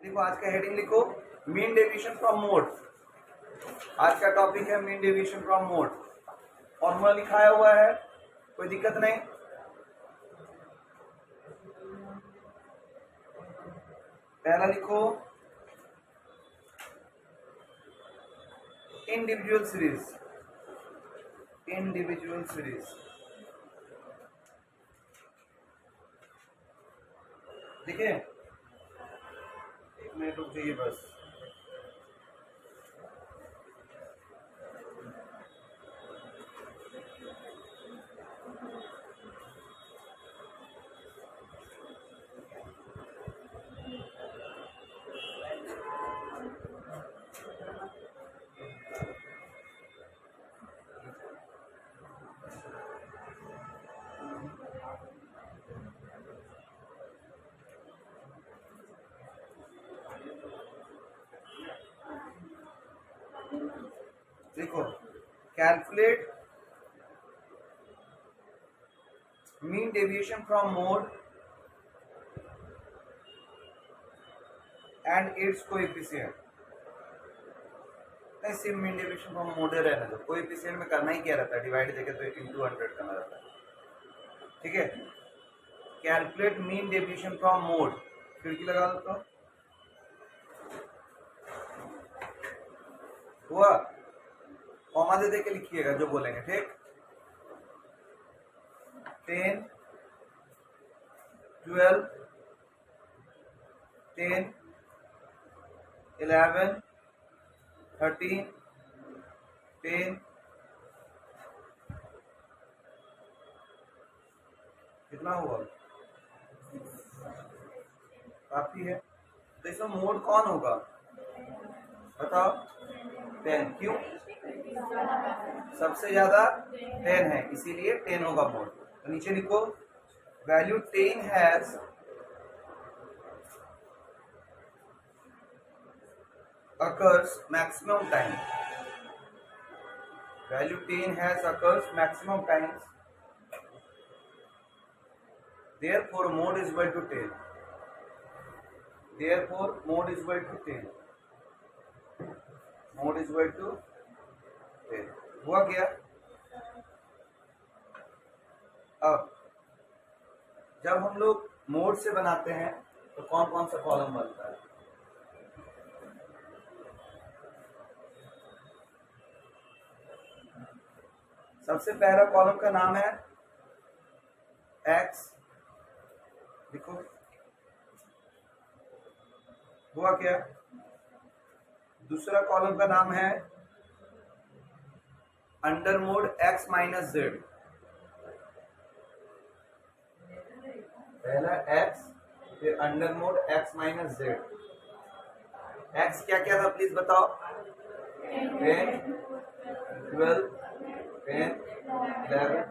देखो आज का हेडिंग लिखो, मीन डेविएशन फ्रॉम मोड। आज का टॉपिक है mean deviation from mode. Formula लिखाया हुआ है, कोई दिक्कत नहीं। पहला लिखो इंडिविजुअल सीरीज। इंडिविजुअल सीरीज देखिए, एक मिनट रुक जाइए बस। देखो, calculate mean deviation from mode and it's coefficient. सिर्फ मीन डेविएशन फ्रॉम मोड रहने दो, कोएफिशिएंट में करना ही क्या रहता है, डिवाइड देके तो इंटू 100 करना रहता है। ठीक है, calculate mean deviation from mode, खिड़की लगा दो तो हुआ। कॉमा दे के लिखिएगा जो बोलेंगे, ठीक। 10, 12, 10, 11, 13, 10, कितना हुआ, काफी है। तो इसमें मोड कौन होगा बताओ? 10। क्यों? सबसे ज्यादा 10 है, इसीलिए 10 होगा मोड। तो नीचे लिखो, value 10 has occurs maximum time. Value 10 has occurs maximum times. Therefore, mode is equal to 10. Therefore, mode is equal to 10. Mode is equal to 10. हुआ क्या? अब जब हम लोग मोड से बनाते हैं तो कौन कौन सा कॉलम बनता है? सबसे पहला कॉलम का नाम है x। देखो हुआ क्या? दूसरा कॉलम का नाम है under mod x minus Z. पहला x, फिर under mod x minus Z. x क्या क्या था प्लीज बताओ? 10, 12, 10, 11,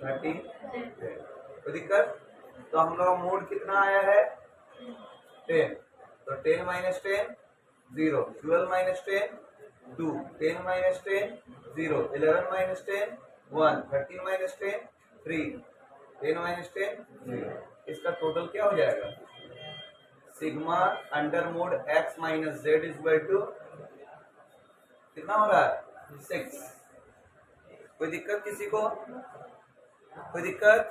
13, 10। कोई दिक्कत? तो हम लोग मोड कितना आया है? 10। तो 10 minus 10 0, 12 minus 10 2, 10 minus 10 0, 11 minus 10 1, 13 minus 10 3, 10 minus 10 0। इसका टोटल क्या हो जाएगा? Sigma under mod x minus Z is equal to कितना हो रहा है? 6। कोई दिक्कत किसी को? कोई दिक्कत?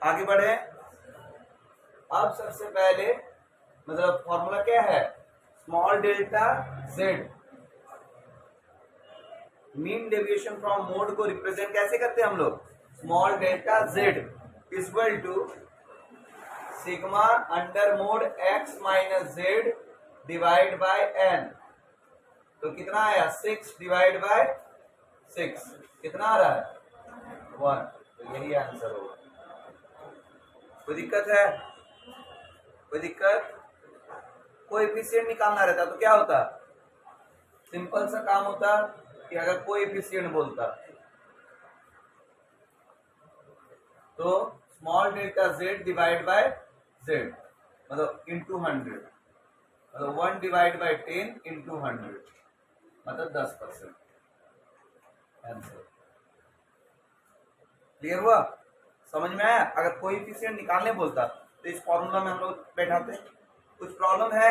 आगे बढ़े। अब सबसे पहले मतलब फॉर्मूला क्या है? Small delta Z. Mean deviation from mode को रिप्रेजेंट कैसे करते हैं हम लोग? Small delta Z is equal to sigma under mod X minus Z divide by N. तो कितना आया? 6 डिवाइड बाय 6 कितना आ रहा है? 1। तो यही आंसर होगा। कोई दिक्कत है? कोई दिक्कत? कोएफिशिएंट निकालना रहता तो क्या होता? सिंपल सा काम होता कि अगर कोएफिशिएंट बोलता तो small delta Z divide bye Z मतलब इंटू 100, मतलब 1 डिवाइड बाय 10 इंटू 100 मतलब 10%। आंसर क्लियर हुआ? समझ में आया? अगर कोएफिशिएंट निकालने बोलता तो इस फॉर्मूला में हम लोग बैठाते, कुछ प्रॉब्लम है,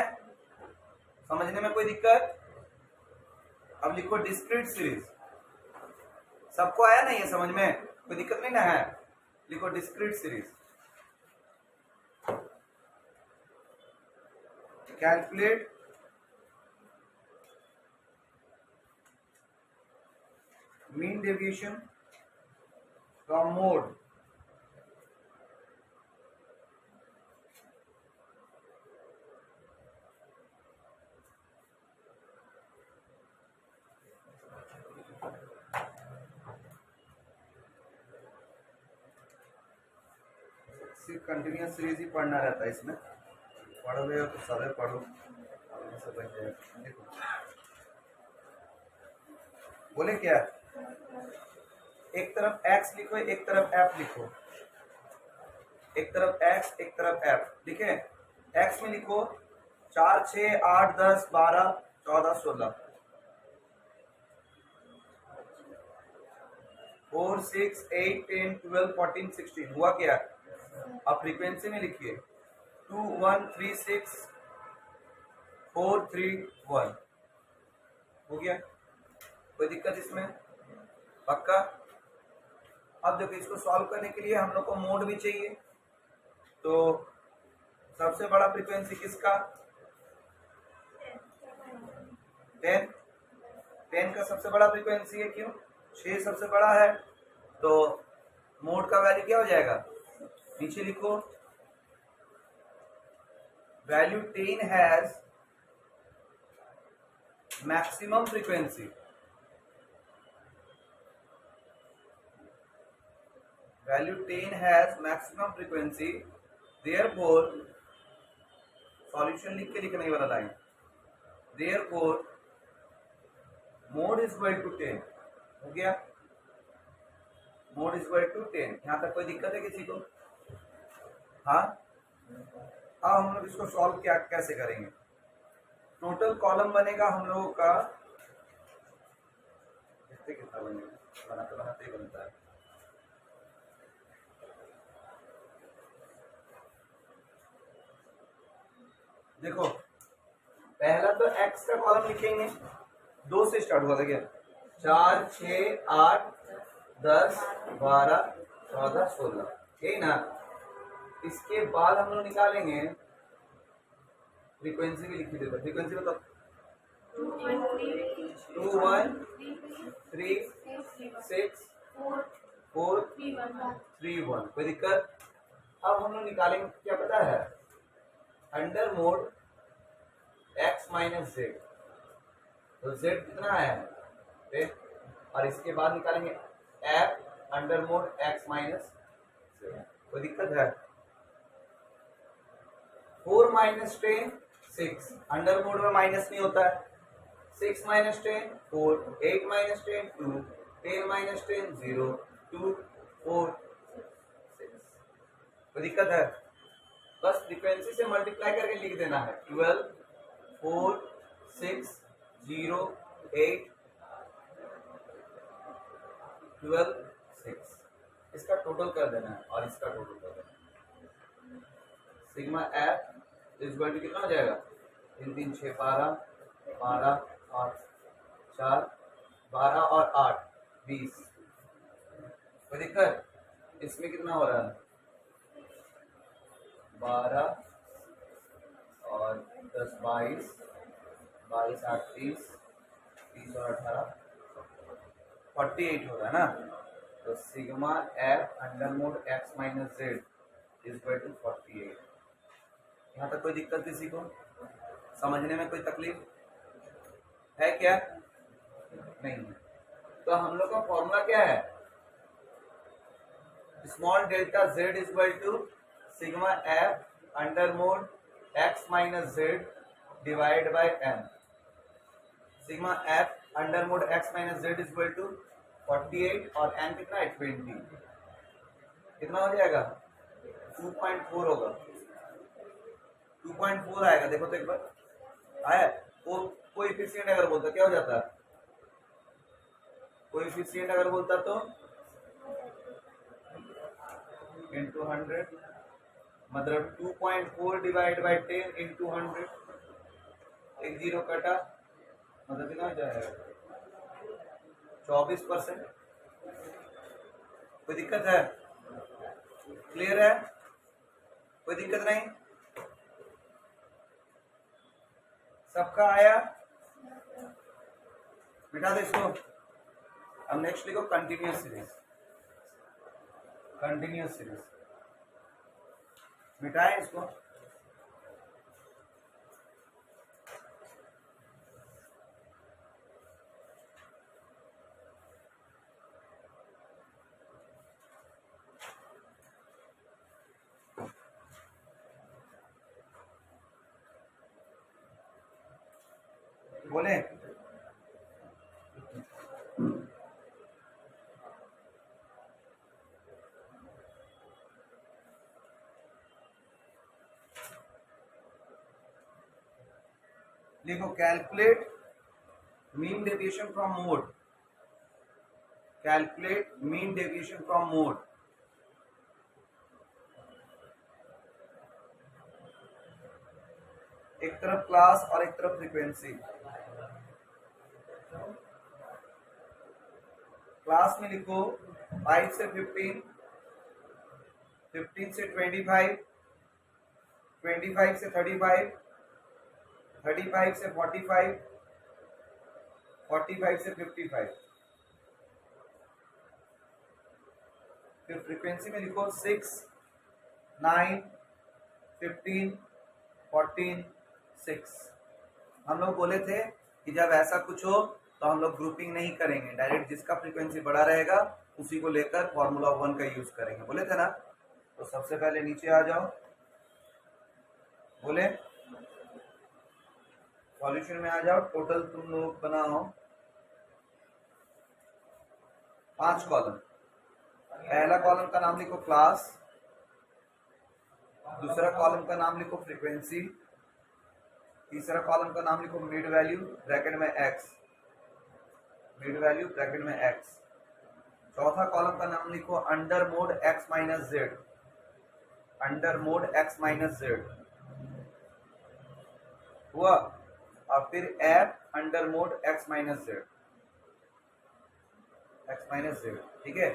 समझने में कोई दिक्कत? अब लिखो डिस्क्रीट सीरीज। सबको आया ना ये समझ में? कोई दिक्कत नहीं ना है? लिखो discrete series. Calculate mean deviation from mode continuous series ही पढ़ना रहता है इसमें। पढ़ोगे तो सारे पढ़ो, सब बन जाएगा। देखो बोले क्या, एक तरफ x लिखो, एक तरफ f लिखो, एक तरफ x एक तरफ f लिखे। x में लिखो 4 6 8 10 12 14 16, 4 6 8 10 12 14 16। हुआ क्या? अब फ्रीक्वेंसी में लिखिए 2 1 3 6 4 3 1। हो गया? कोई दिक्कत इसमें? पक्का? अब देखो इसको सॉल्व करने के लिए हम लोग को मोड भी चाहिए। तो सबसे बड़ा फ्रीक्वेंसी किसका? 10। 10 का सबसे बड़ा फ्रीक्वेंसी है, क्यों? 6 सबसे बड़ा है, तो मोड का वैल्यू क्या हो जाएगा? नीचे लिखो value 10 has maximum frequency. Value 10 has maximum frequency, therefore solution लिख के लिखना ही वाला line, therefore mode is equal to 10। हो गया? Mode is equal to 10। यहां तक कोई दिक्कत है किसी को? हाँ, अब हम लोग इसको सॉल्व क्या कैसे करेंगे? टोटल कॉलम बनेगा हम लोगों का, इससे कितना बनेगा? बनाते ही बनता है। देखो पहला तो x का कॉलम लिखेंगे, 2 से स्टार्ट हुआ था क्या? 4 6 8 10 12 14 16, यही ना? इसके बाद हम लोग निकालेंगे फ्रीक्वेंसी भी लिखी देता। फ्रीक्वेंसी बताओ। 2 1 3 6 4 3 1। कोई दिक्कत? अब हम लोग निकालेंगे क्या पता है? Under mod x minus Z. तो z कितना आया है? और इसके बाद निकालेंगे f under mod x minus Z. कोई दिक्कत है? 4 माइनस 10 6। अंडर मोड में माइनस नहीं होता है। 6 माइनस 10 4, 8 माइनस 10 2, 10 माइनस 10 0, 2 4 6। कोई दिक्कत है? बस फ्रीक्वेंसी से मल्टीप्लाई करके लिख देना है। 12 4 6 0 8 12 6। इसका टोटल कर देना है और इसका टोटल कर देना है। Sigma F is equal to कितना हो जाएगा? 3 3 6 12 12 8 4 12 और 8 20। कोई दिक्कत? इसमें कितना हो रहा है? 12 और 10 22 22 8 30 30 और 18 48 हो रहा है ना? तो sigma F under mod X minus Z is equal to 48। यहाँ तक कोई दिक्कत किसी को? समझने में कोई तकलीफ है क्या? नहीं है। तो हम लोग का फॉर्मूला क्या है? Small delta Z is equal to sigma F under mod X minus Z divide by N. Sigma F under mod X minus Z is equal to 48 और एन कितना है? 20। कितना हो जाएगा? 2.4 होगा। 2.4 आएगा। देखो तो एक बार आया। कोएफिशिएंट अगर बोलता क्या हो जाता है? कोएफिशिएंट अगर बोलता तो into 100 मतलब 2.4 डिवाइड बाई 10 इंटू 100, एक जीरो कटा, मतलब कितना हो जाएगा 24%। कोई दिक्कत है? क्लियर है? कोई दिक्कत नहीं? सबका आया? मिटा दे इसको। अब नेक्स्ट लिखो कंटिन्यूअस सीरीज। कंटिन्यूअस सीरीज मिटाए इसको। बोले लिखो calculate mean deviation from mode. Calculate mean deviation from mode. एक तरफ क्लास और एक तरफ फ्रीक्वेंसी। क्लास में लिखो 5 से 15, 15 से 25, 25 से 35, 35 से 45, 45 से 55। फिर फ्रीक्वेंसी में लिखो 6, 9, 15, 14, 6। हम लोग बोले थे कि जब ऐसा कुछ हो तो हम लोग ग्रुपिंग नहीं करेंगे, डायरेक्ट जिसका फ्रीक्वेंसी बड़ा रहेगा उसी को लेकर फॉर्मूला 1 का यूज करेंगे, बोले थे ना। तो सबसे पहले नीचे आ जाओ, बोले सॉल्यूशन में आ जाओ। टोटल तुम लोग बनाओ 5 कॉलम। पहला कॉलम का नाम लिखो क्लास, दूसरा कॉलम का नाम लिखो फ्रीक्वेंसी, तीसरा कॉलम का नाम लिखो मिड वैल्यू ब्रैकेट में x, मिड वैल्यू ब्रैकेट में x। चौथा कॉलम का नाम लिखो under mod x minus Z, under mod x minus Z हुआ। और फिर F under mod x minus Z, x minus Z. ठीक है,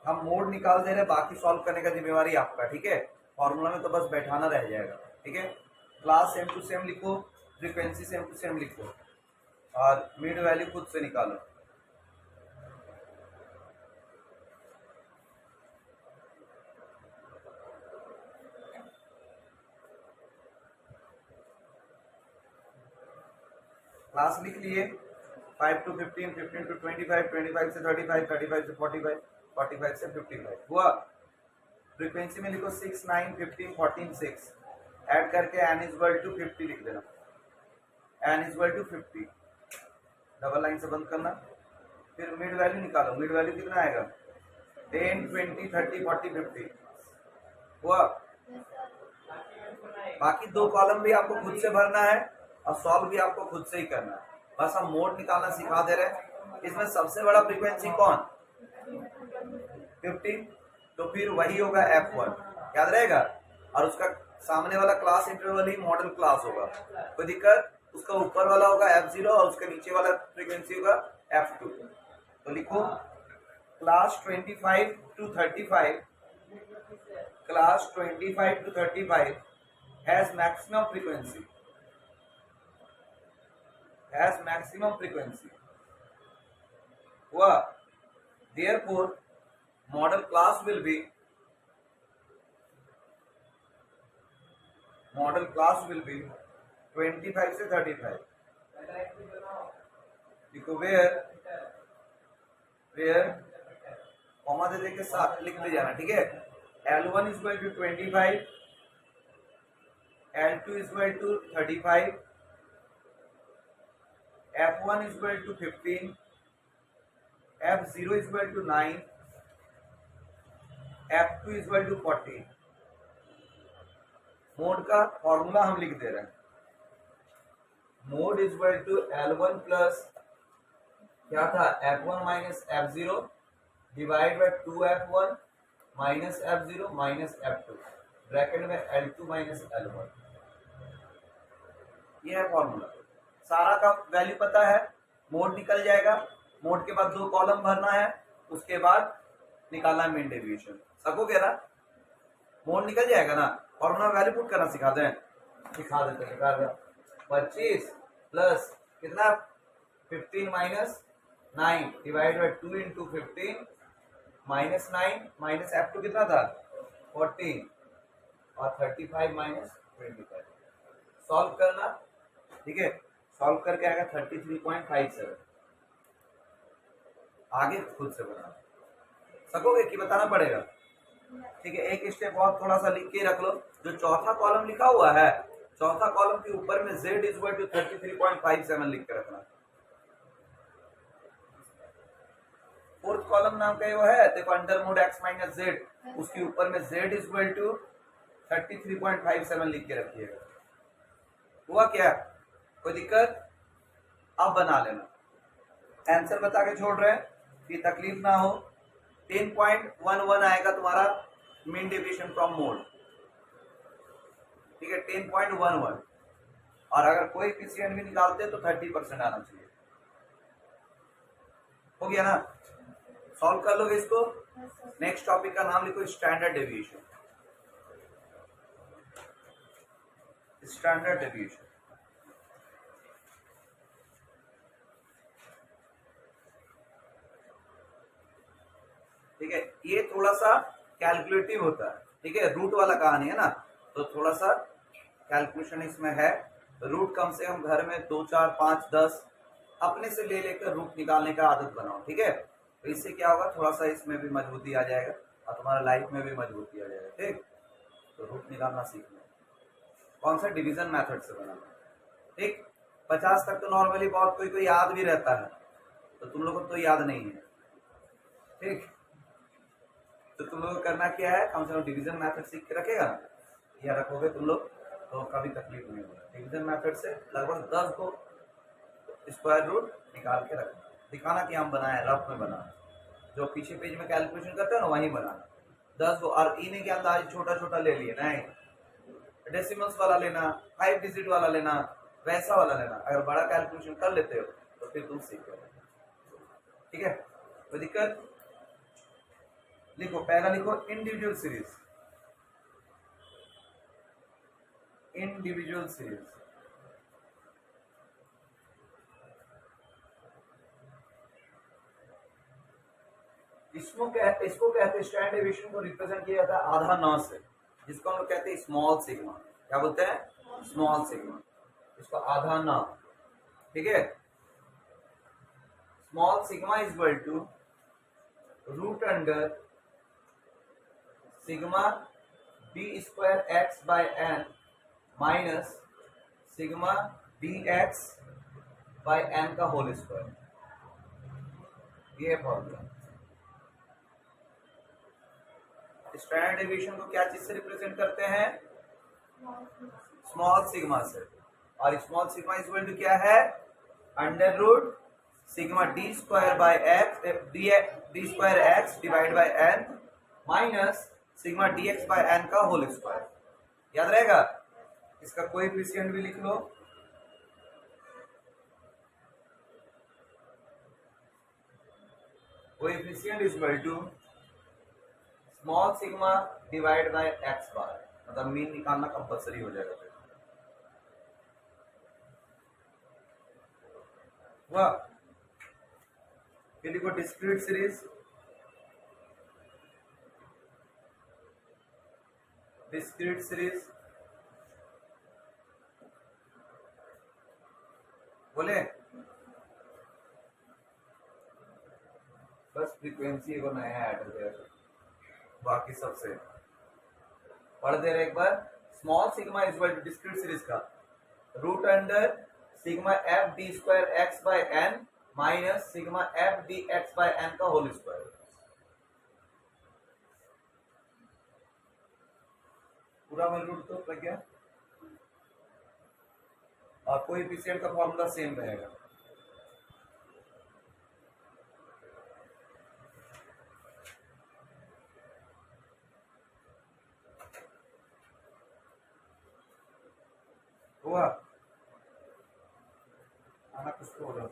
हम मोड निकाल दे रहे, बाकी सॉल्व करने का जिम्मेवारी आपका। ठीक है, फॉर्मूला में तो बस बैठाना रह जाएगा। ठीक है, क्लास सेम टू सेम लिखो, फ्रीक्वेंसी सेम टू सेम लिखो और मिड वैल्यू खुद से निकालो। क्लास लिख लिए 5 to 15, 15 to 25, 25 से 35, 35 से 45, 45 से 55 हुआ। फ्रीक्वेंसी में लिखो 6, 9, 15, 14, 6। ऐड करके n इक्वल टू 50 लिख देना, n equal to 50, double line से बंद करना। फिर मिड वैल्यू निकालो, मिड वैल्यू कितना आएगा 10, 20, 30, 40, 50 हुआ। बाकी दो कॉलम भी आपको खुद से भरना है और सॉल्व भी आपको खुद से ही करना है, बस हम मोड निकालना सिखा दे रहे हैं। इसमें सबसे बड़ा फ्रीक्वेंसी कौन 50, तो फिर वही होगा F1, याद रहेगा। और उसका सामने वाला क्लास इंटरवल ही मॉडल क्लास होगा, कोई दिक्कत। उसका ऊपर वाला होगा F0 और उसके नीचे वाला फ्रीक्वेंसी होगा F2। तो लिखो class 25 to 35, class 25 to 35 has maximum frequency, has maximum frequency हुआ। therefore model class will be, model class will be 25 से 35। देखो where कॉमा दे के साथ लिख ले जाना। ठीक है, L1 is equal to 25, L2 is equal to 35, F1 is equal to 15, F0 is equal to 9, F2 is equal to 40। Mode का फॉर्मूला हम लिख दे रहे हैं, mode is equal to L1 plus क्या था F1 minus F0 divide by 2F1 minus F0 minus F2। Bracket में L2 minus L1, ये है फॉर्मूला। सारा का वैल्यू पता है, मोड निकल जाएगा, मोड के बाद 2 कॉलम भरना है, उसके बाद निकालना है मीन डेविएशन। सकोगे ना? मोड निकल जाएगा ना, फॉर्मूला वैल्यू पुट करना सिखा देते हैं। 25 प्लस कितना 15 minus 9 divide by 2 into 15 minus 9 minus F2 कितना था 14 और 35 माइनस 25। सॉल्व करना, ठीक है। सॉल्व करके आएगा 33.57। आगे खुद से बनाना सकोगे कि बताना पड़ेगा? ठीक है, एक स्टेप और थोड़ा सा लिख के रख लो। जो चौथा कॉलम लिखा हुआ है, चौथा कॉलम के ऊपर में z इक्वल टू 33.57 लिख के रखना। फोर्थ कॉलम नाम का वो है, देखो under mod x minus Z, उसके ऊपर में z इक्वल टू 33.57 लिख के रखिएगा। हुआ क्या? कोई दिक्कत? अब बना लेना। आंसर बता के छोड़ रहे हैं कि तकलीफ ना हो। 10.11 आएगा तुम्हारा मीन डेविएशन फ्रॉम मोड, ठीक है, 10.11। और अगर कोई कोएफिशिएंट भी निकालते हैं तो 30% आना चाहिए। हो गया ना? सॉल्व कर लोगे इसको। नेक्स्ट टॉपिक का नाम लिखो स्टैंडर्ड डेविएशन। स्टैंडर्ड डेविएशन, ठीक है। ये थोड़ा सा कैलकुलेटिव होता है, ठीक है, रूट वाला कहानी है ना, तो थोड़ा सा कैलकुलेशन इसमें है। रूट कम से कम घर में 2, 4, 5, 10 अपने से ले लेकर रूट निकालने का आदत बनाओ, ठीक है। तो इससे क्या होगा, थोड़ा सा इसमें भी मजबूती आ जाएगा और तुम्हारा लाइफ में भी मजबूती आ जाएगा, ठीक। तो रूट निकालना सीखना। कौन सा? डिवीजन मेथड से बनाना, ठीक। 50 तक तो नॉर्मली बहुत कोई याद भी रहता है, तो तुम लोगों को तो याद नहीं है, ठीक। तो तुम लोग को करना क्या है, कम से कम डिवीजन मेथड सीख के रखेगा ना, या रखोगे तुम लोग तो कभी तकलीफ नहीं होगा। डिवीजन मेथड से लगभग 10 को स्क्वायर रूट निकाल के रखना, दिखाना कि हम बनाए, रफ में बनाना। जो पीछे पेज में कैलकुलेशन करते हैं ना, वहीं बनाना 10 को। और इन्हें के अंदाज छोटा छोटा ले लिए, नहीं डेसिमल्स वाला लेना, 5 डिजिट वाला लेना, वैसा वाला लेना। अगर बड़ा कैलकुलेशन कर लेते हो तो फिर तुम सीख गए, ठीक है। कोई दिक्कत? लिखो, पहला लिखो इंडिविजुअल सीरीज। इंडिविजुअल सीरीज, इसको कहते हैं स्टैंडर्ड डेविएशन को रिप्रेजेंट किया जाता है आधा नौ से, जिसको हम लोग कहते हैं स्मॉल सिग्मा। क्या बोलते हैं? Small sigma. इसको आधा नौ, ठीक है। Small sigma is equal to root under sigma B square X by N minus sigma B X by N का होल स्क्वायर। ये है फॉर्मूला। स्टैंडर्ड डेविएशन को क्या चीज से रिप्रेजेंट करते हैं? स्मॉल सिग्मा से। और small sigma is equal to क्या है? Under root sigma D square by X, D square X divide by N minus sigma D X by N का होल स्क्वायर। याद रहेगा? इसका कोएफिशिएंट भी लिख लो। Coefficient is equal to small sigma divide by X bar, मतलब mean निकालना compulsory हो जाएगा। वाह, लिखो डिस्क्रीट सीरीज। डिस्क्रीट सीरीज बोले, बस फ्रीक्वेंसी को नया ऐड हो गया, बाकी सबसे पढ़ दे रहे एक बार। Small sigma is equal to discrete series का root under sigma F D square X by N minus sigma F D X by N का होल स्क्वायर। पूरा में रूट तो लग गया, और कोएफिशिएंट का फॉर्मूला सेम रहेगा। हुआ आना कुछ तो होगा।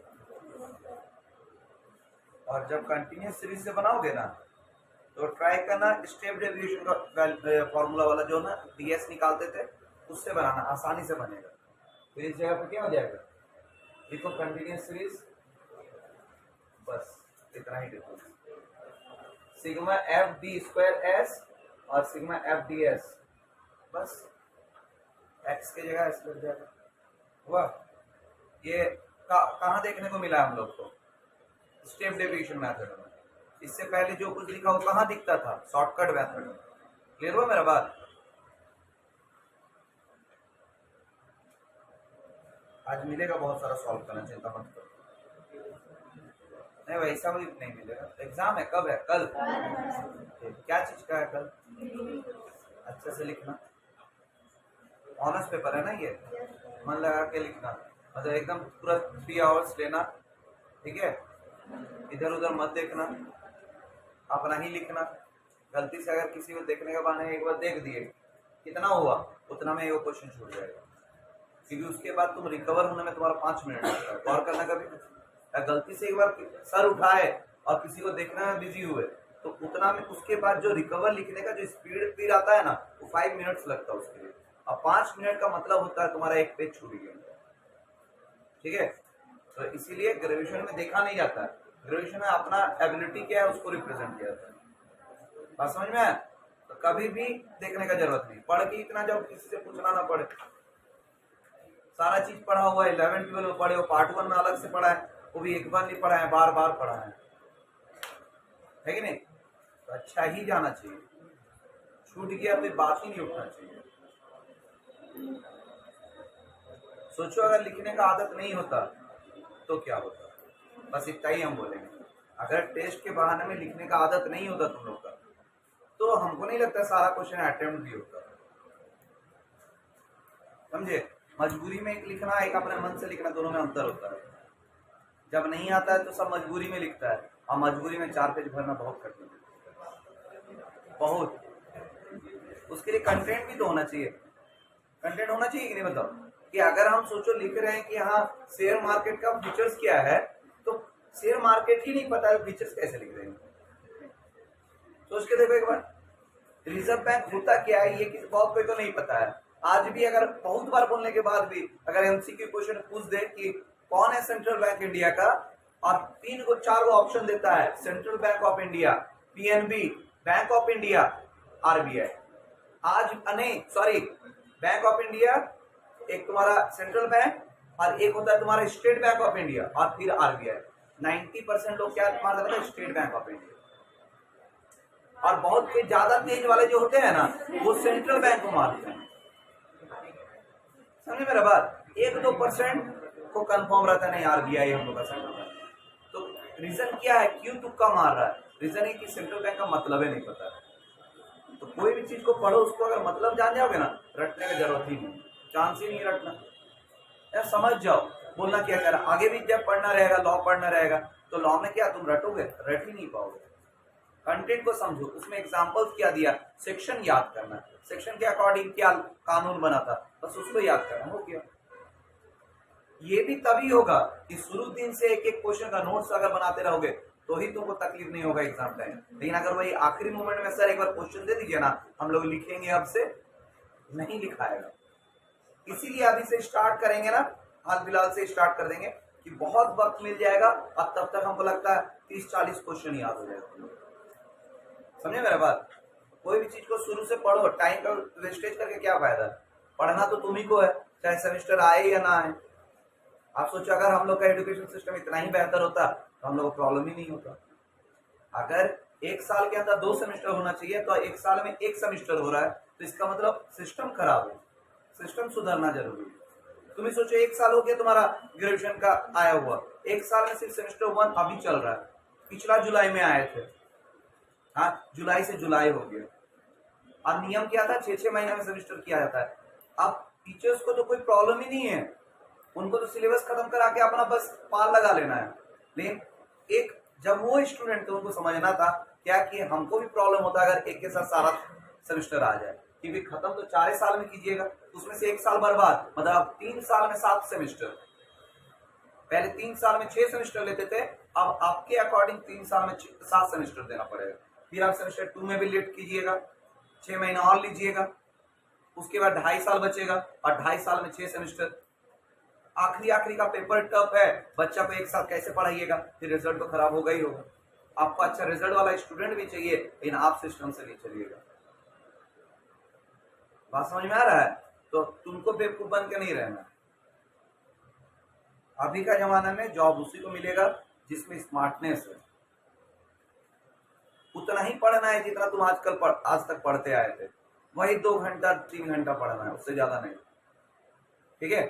और जब कंटिन्यूस सीरीज से बनाओगे ना तो ट्राई करना स्टेप डेविएशन का फॉर्मूला वाला जो ना डीएस निकालते थे उससे बनाना, आसानी से बनेगा। तो इस जगह पे क्या हो जाएगा, देखो कंटिन्यूस सीरीज, बस इतना ही देखो, sigma F D square S और सिग्मा एफ डी एस, बस एक्स की जगह एस लग जाएगा। हुआ, ये कहाँ देखने को मिला हम लोग को, स्टेप डेविएशन मेथड में। इससे पहले जो कुछ लिखा वो कहाँ दिखता था, शॉर्टकट मेथड में। क्लियर हुआ मेरा बात? आज मिलेगा बहुत सारा सॉल्व करना, चिंता मत करो। नहीं वैसा भी नहीं मिलेगा, एग्जाम है, कब है, कल। क्या चीज का है कल, अच्छे से लिखना, ऑनर्स पेपर है ना ये, मन लगा के लिखना, मतलब एकदम पूरा 3 आवर्स लेना, ठीक है, इधर उधर मत देखना, अपना ही लिखना। गलती से अगर किसी को देखने के बहाने एक बार देख दिए कितना हुआ उतना में वो क्वेश्चन छूट जाएगा, क्योंकि उसके बाद तुम रिकवर होने में तुम्हारा 5 मिनट लगता है। गौर करना कभी, गलती से एक बार सर उठाए और किसी को देखने में बिजी हुए तो उतना में उसके बाद जो रिकवर लिखने का जो स्पीड आता है ना वो 5 मिनट्स लगता है उसके लिए, और 5 मिनट का मतलब होता है तुम्हारा एक पेज छूट गया। ठीक है, तो इसीलिए ग्रेजुएशन में देखा नहीं जाता है, ग्रेजुएशन में अपना एबिलिटी क्या है उसको रिप्रेजेंट किया जाता है। बात समझ में आया? तो कभी भी देखने का जरूरत नहीं, पढ़ के इतना जब किसी से पूछना ना पड़े, सारा चीज पढ़ा हुआ है, 11-12 में पढ़े हो, पार्ट 1 में अलग से पढ़ा है, वो भी एक बार नहीं पढ़ा है, बार बार पढ़ा है कि नहीं? तो अच्छा ही जाना चाहिए, छूट गया तो बात ही नहीं उठना चाहिए। सोचो अगर लिखने का आदत नहीं होता तो क्या होता, बस इतना ही हम बोलेंगे। अगर टेस्ट के बहाने में लिखने का आदत नहीं होता तुम लोग का तो हमको नहीं लगता सारा क्वेश्चन अटेम्प्ट भी होता, समझे? मजबूरी में एक लिखना, एक अपने मन से लिखना, दोनों में अंतर होता है। जब नहीं आता है तो सब मजबूरी में लिखता है, और मजबूरी में 4 पेज भरना बहुत कठिन है, बहुत। उसके लिए कंटेंट भी तो होना चाहिए, कंटेंट होना चाहिए कि नहीं बताओ? कि अगर हम सोचो लिख रहे हैं कि हाँ शेयर मार्केट का फीचर्स क्या है, तो शेयर मार्केट ही नहीं पता है फीचर्स कैसे लिख रहे हैं? सोच के देखो एक बार, रिजर्व बैंक होता क्या है ये किसी बहुत कोई को नहीं पता है। आज भी अगर बहुत बार बोलने के बाद भी अगर एमसीक्यू क्वेश्चन पूछ दे कि कौन है सेंट्रल बैंक इंडिया का, और 3-4 ऑप्शन देता है, central bank of India, PNB, bank of India, RBI. आज नहीं सॉरी, बैंक ऑफ इंडिया एक तुम्हारा सेंट्रल बैंक और एक होता है तुम्हारा स्टेट बैंक ऑफ इंडिया और फिर आरबीआई। 90% लोग क्या मारते हैं, स्टेट बैंक ऑफ इंडिया। और बहुत ज्यादा तेज वाले जो होते हैं ना वो सेंट्रल बैंक को मारते हैं, समझे मेरा बात? 1-2% को कंफर्म रहता है नहीं आरबीआई हम लोग का सेंट्रल बैंक। तो रीजन क्या है, क्यों तुक्का मार रहा है? रीजन है कि सेंट्रल बैंक का मतलब ही नहीं पता है। तो कोई भी चीज को पढ़ो, उसको अगर मतलब जान जाओगे ना, रटने की जरूरत ही नहीं, चांस ही नहीं रटना, यार समझ जाओ बोलना क्या कर। आगे भी जब पढ़ना रहेगा, लॉ पढ़ना रहेगा, तो लॉ में क्या तुम रटोगे? रट ही नहीं पाओगे। कंटेंट को समझो, उसमें एग्जांपल्स क्या दिया, सेक्शन याद करना, सेक्शन के अकॉर्डिंग क्या कानून बना था, बस उसको याद करना, हो गया। ये भी तभी होगा कि शुरू दिन से एक एक क्वेश्चन का नोट्स अगर बनाते रहोगे तो ही तुमको तकलीफ नहीं होगा एग्जाम टाइम। लेकिन अगर वही आखिरी मोमेंट में सर एक बार क्वेश्चन दे दीजिए ना, हम लोग लिखेंगे अब से, नहीं लिखाएगा। इसीलिए अभी से स्टार्ट करेंगे ना, हाल फिलहाल से स्टार्ट कर देंगे कि बहुत वक्त मिल जाएगा, और तब तक हमको लगता है 30-40 क्वेश्चन याद हो जाएगा। समझे मेरा बात? कोई भी चीज को शुरू से पढ़ो, टाइम का वेस्टेज करके क्या फायदा? पढ़ना तो तुम्ही को है, चाहे सेमेस्टर आए या ना आए। आप सोचो अगर हम लोग का एजुकेशन सिस्टम इतना ही बेहतर होता तो हम लोग को प्रॉब्लम ही नहीं होता। अगर एक साल के अंदर 2 सेमेस्टर होना चाहिए तो एक साल में 1 सेमेस्टर हो रहा है, तो इसका मतलब सिस्टम खराब है, सिस्टम सुधारना जरूरी है। तुम्हें सोचो 1 साल हो गया तुम्हारा ग्रेजुएशन का आया हुआ, 1 साल में सिर्फ सेमेस्टर 1 अभी चल रहा है, पिछला जुलाई में आए थे, हाँ जुलाई से जुलाई हो गया, और नियम क्या था 6-6 महीने में सेमेस्टर किया जाता है। अब टीचर्स को तो कोई प्रॉब्लम ही नहीं है, उनको तो सिलेबस खत्म करा के अपना बस पार लगा लेना है। लेकिन एक जब वो स्टूडेंट थे उनको समझना था क्या कि हमको भी प्रॉब्लम होता है अगर एक के साथ सारा सेमेस्टर आ जाए, कि भी खत्म तो 4 साल में कीजिएगा, उसमें से 1 साल बर्बाद, मतलब आप 3 साल में 7 सेमेस्टर, पहले 3 साल में 6 सेमेस्टर लेते थे, अब आपके अकॉर्डिंग 3 साल में 7 सेमेस्टर देना पड़ेगा। फिर आप सेमेस्टर 2 में भी लेट कीजिएगा, 6 महीना और लीजिएगा, उसके बाद 2.5 साल बचेगा और 2.5 साल में 6 सेमेस्टर। आखिरी का पेपर टफ है, बच्चा को 1 साल कैसे पढ़ाइएगा, फिर रिजल्ट तो खराब होगा ही होगा। आपको अच्छा रिजल्ट वाला स्टूडेंट भी चाहिए, लेकिन आप सिस्टम से नहीं चलिएगा। बात समझ में आ रहा है? तो तुमको बेवकूफ बन के नहीं रहना। अभी का जमाना में जॉब उसी को मिलेगा जिसमें स्मार्टनेस है। उतना ही पढ़ना है जितना तुम आज तक पढ़ते आए थे, वही 2 घंटा 3 घंटा पढ़ना है, उससे ज्यादा नहीं। ठीक है,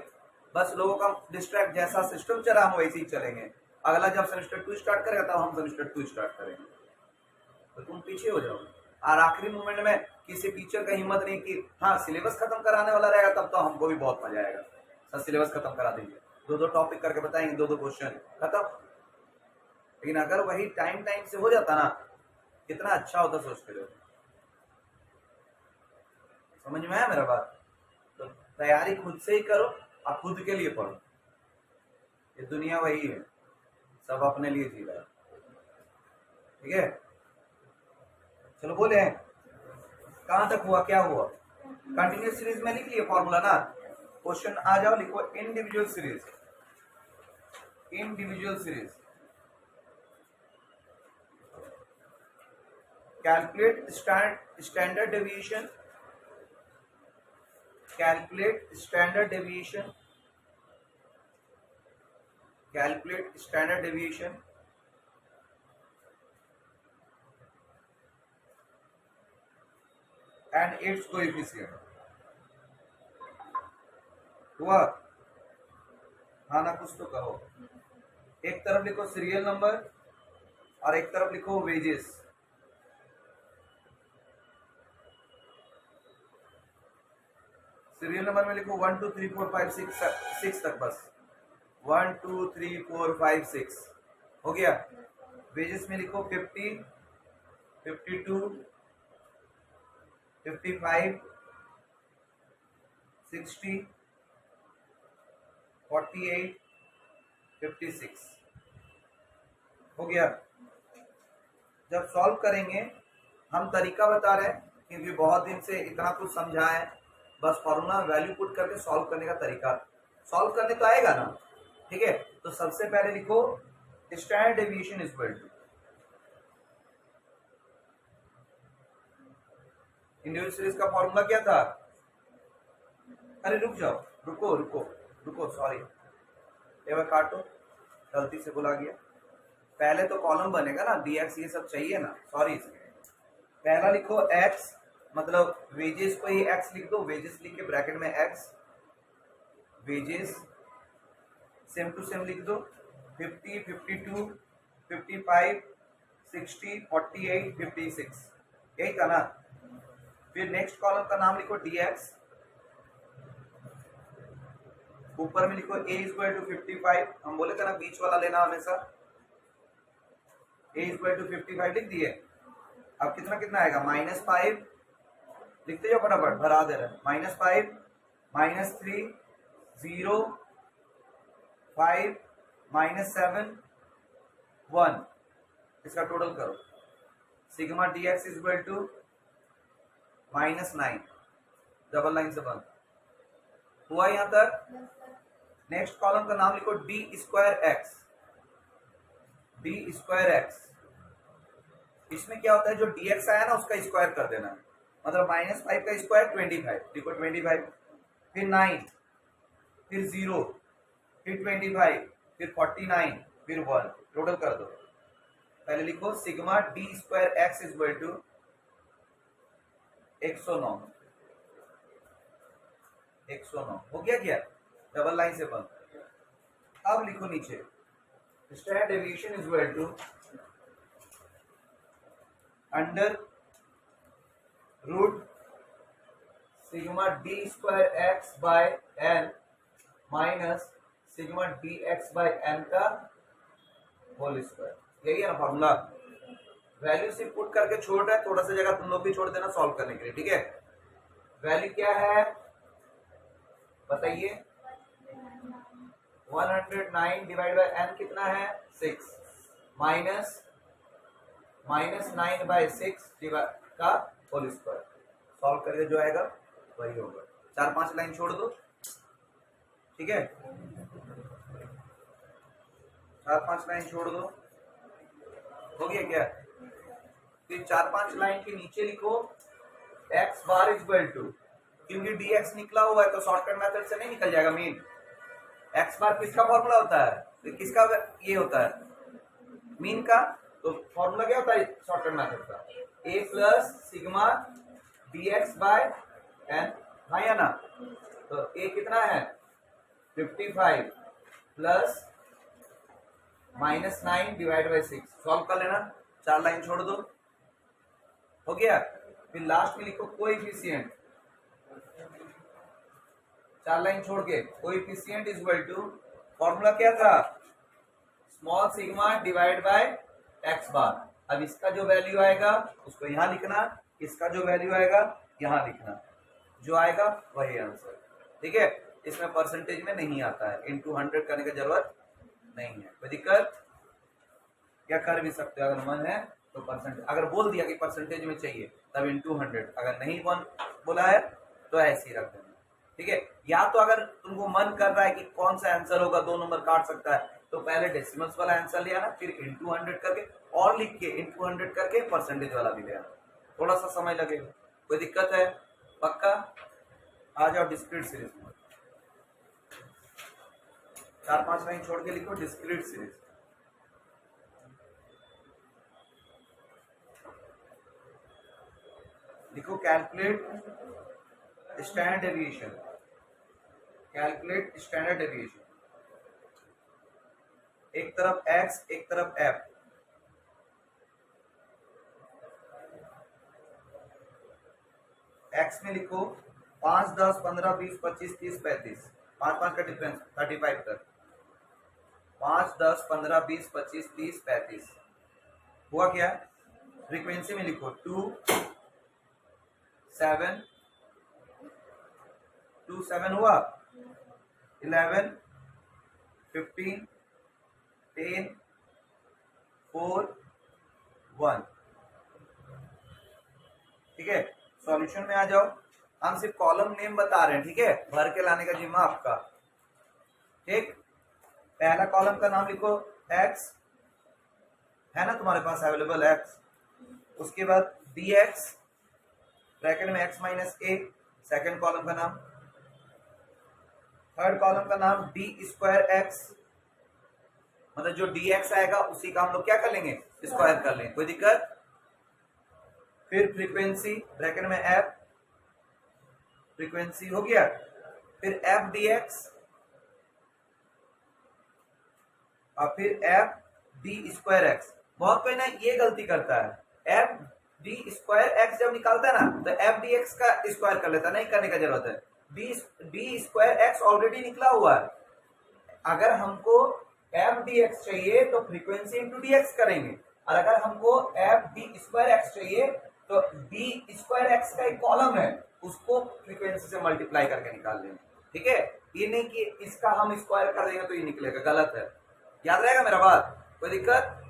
बस लोगों का डिस्ट्रैक्ट, जैसा सिस्टम चला हम वैसे ही चलेंगे। अगला जब सेमेस्टर 2 स्टार्ट करेगा तब हम सेमेस्टर 2 स्टार्ट करेंगे, तो तुम पीछे हो जाओगे। और आखिरी मोमेंट में किसी टीचर का हिम्मत नहीं कि हाँ सिलेबस खत्म कराने वाला रहेगा, तब तो हमको भी बहुत मजा आएगा, सर सिलेबस खत्म करा देंगे, 2 टॉपिक करके बताएंगे, 2 क्वेश्चन खत्म। लेकिन अगर वही टाइम से हो जाता ना, कितना अच्छा होता, सोच के लोग। समझ में आया मेरा बात? तो तैयारी खुद से ही करो और खुद के लिए पढ़ो। ये दुनिया वही है, सब अपने लिए जी रहा है। ठीक है, चलो बोले कहां तक हुआ, क्या हुआ? कंटिन्यूअस सीरीज में लिख लिए फॉर्मूला ना, क्वेश्चन आ जाओ, लिखो individual series. Individual series calculate standard deviation, calculate standard deviation and its coefficient। हुआ? हाँ ना, कुछ तो कहो। एक तरफ लिखो सीरियल नंबर और एक तरफ लिखो वेजेस। सीरियल नंबर में लिखो 1 2 3 4 5 6 तक, बस 1 2 3 4 5 6 हो गया। वेजेस में लिखो 50 52 55 60 48 56 हो गया। जब सॉल्व करेंगे, हम तरीका बता रहे हैं क्योंकि बहुत दिन से इतना कुछ समझा है, बस फॉर्मूला वैल्यू पुट करके सॉल्व करने का तरीका, सॉल्व करने तो आएगा ना। ठीक है, तो सबसे पहले लिखो standard deviation is equal to, individual series का फॉर्मूला क्या था? अरे रुक जाओ, रुको सॉरी, काटो, गलती से भुला गया। पहले तो कॉलम बनेगा ना, dx ये सब चाहिए ना, सॉरी। पहला लिखो x, मतलब वेजेस को ही x लिख दो, वेजेस लिख के ब्रैकेट में x, wages same to same लिख दो, 50 52 55 60 48 56, यही था ना। फिर नेक्स्ट कॉलम का नाम लिखो dx, ऊपर में लिखो a इक्वल टू 55, हम बोले थे ना बीच वाला लेना हमेशा, a इक्वल टू 55 लिख दिए। अब कितना आएगा, -5, लिखते जाओ फटाफट, भरा दे रहे, -5 -3 0 5 -7 1, इसका टोटल करो। Sigma dx is equal to -9, double line से बंद हुआ यहां तक। नेक्स्ट कॉलम का नाम लिखो d स्क्वायर x। इसमें क्या होता है, जो dx आया ना उसका स्क्वायर कर देना, मतलब -5 का स्क्वायर 25, लिखो 25, फिर 9, फिर 0, फिर 25, फिर 49, फिर 1, टोटल कर दो। पहले लिखो sigma d square x is equal to 109 हो गया क्या, डबल लाइन से बंद। अब लिखो नीचे standard deviation is equal to under root sigma d square x by n minus sigma dx by n का होल स्क्वायर, यही है ना फॉर्मूला। वैल्यू सिर्फ पुट करके छोड़ रहा है, थोड़ा सा जगह तुम लोग भी छोड़ देना सॉल्व करने के लिए, ठीक है। वैल्यू क्या है बताइए? 109 डिवाइड बाय n कितना है? 6 माइनस 9/6 का होल स्क्वायर। सॉल्व करके जो आएगा वही होगा। 4-5 लाइन छोड़ दो, ठीक है, 4-5 लाइन छोड़ दो, हो गया क्या? फिर 4-5 लाइन के नीचे लिखो x बार इक्वल टू, क्योंकि dx निकला हुआ है तो शॉर्टकट मेथड से नहीं निकल जाएगा मीन। x बार किसका फॉर्मूला होता है? तो किसका ये होता है? मीन का। तो फॉर्मूला क्या होता है शॉर्टकट मेथड का? a plus sigma dx by n, हाँ या ना? तो a कितना है? 55 प्लस -9 डिवाइड बाय 6। सॉल्व कर लेना, 4 लाइन छोड़ दो, हो गया। फिर लास्ट में लिखो कोएफिशिएंट, 4 लाइन छोड़ के coefficient is equal to, formula क्या था? Small sigma divide by X bar. अब इसका जो वैल्यू आएगा उसको यहां लिखना, इसका जो वैल्यू आएगा यहां लिखना, जो आएगा वही आंसर, ठीक है। इसमें परसेंटेज में नहीं आता है, इनटू 100 करने की जरूरत नहीं है, कोई दिक्कत? क्या कर भी सकते हो अगर मन है तो परसेंटेज, अगर बोल दिया कि परसेंटेज में चाहिए तब इनटू 100, अगर नहीं बोला है तो ऐसे ही रख देना, ठीक है। या तो अगर तुमको मन कर रहा है कि कौन सा आंसर होगा, 2 नंबर काट सकता है, तो पहले डेसिमल्स वाला आंसर ले आना, फिर इनटू 100 करके और लिख के इनटू 100 करके परसेंटेज वाला भी ले आना, थोड़ा सा समय लगेगा, कोई दिक्कत है? पक्का? आ जाओ डिस्क्रीट सीरीज में, 4-5 लाइन छोड़ के लिखो डिस्क्रीट सीरीज। लिखो calculate standard deviation, calculate standard deviation. एक तरफ x, एक तरफ f। x में लिखो 5, 10, 15, 20, 25, 30, 35, 5-5 का डिफरेंस 35 तक। 5, 10, 15, 20, 25, 30, 35 हुआ क्या? फ्रीक्वेंसी में लिखो 2, 7, 2, 7 हुआ, 11, 15, 10, 4, 1, ठीक है। सॉल्यूशन में आ जाओ, हम सिर्फ कॉलम नेम बता रहे हैं, ठीक है, भर के लाने का जिम्मा आपका, ठीक। पहला कॉलम का नाम लिखो x, है ना तुम्हारे पास अवेलेबल x, उसके बाद dx ब्रैकेट में x minus a, second column का नाम। थर्ड कॉलम का नाम d स्क्वायर x, मतलब जो dx आएगा उसी का हम लोग क्या कर लेंगे? स्क्वायर कर लेंगे, कोई दिक्कत? फिर फ्रीक्वेंसी ब्रैकेट में f, फ्रीक्वेंसी हो गया, फिर f dx और फिर f d स्क्वायर x। बहुत कोई ना ये गलती करता है, f d स्क्वायर x जब निकालता है ना तो f dx का स्क्वायर कर लेता है, नहीं करने की जरूरत है। d स्क्वायर x ऑलरेडी निकला हुआ है, अगर हमको f dx चाहिए तो फ्रीक्वेंसी इंटू dx करेंगे, और अगर हमको f d स्क्वायर x चाहिए तो d स्क्वायर x का एक कॉलम है उसको फ्रीक्वेंसी से मल्टीप्लाई करके निकाल लेंगे, ठीक है। ये नहीं कि इसका हम स्क्वायर कर देंगे तो ये निकलेगा, गलत है, याद रहेगा मेरा बात? कोई दिक्कत?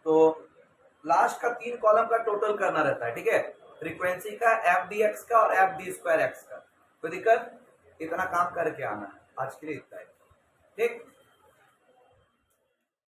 तो लास्ट का 3 कॉलम का टोटल करना रहता है, ठीक है, फ्रीक्वेंसी का, f dx का और f d स्क्वायर x का। कोई दिक्कत? इतना काम करके आना है, आज के लिए इतना है, ठीक।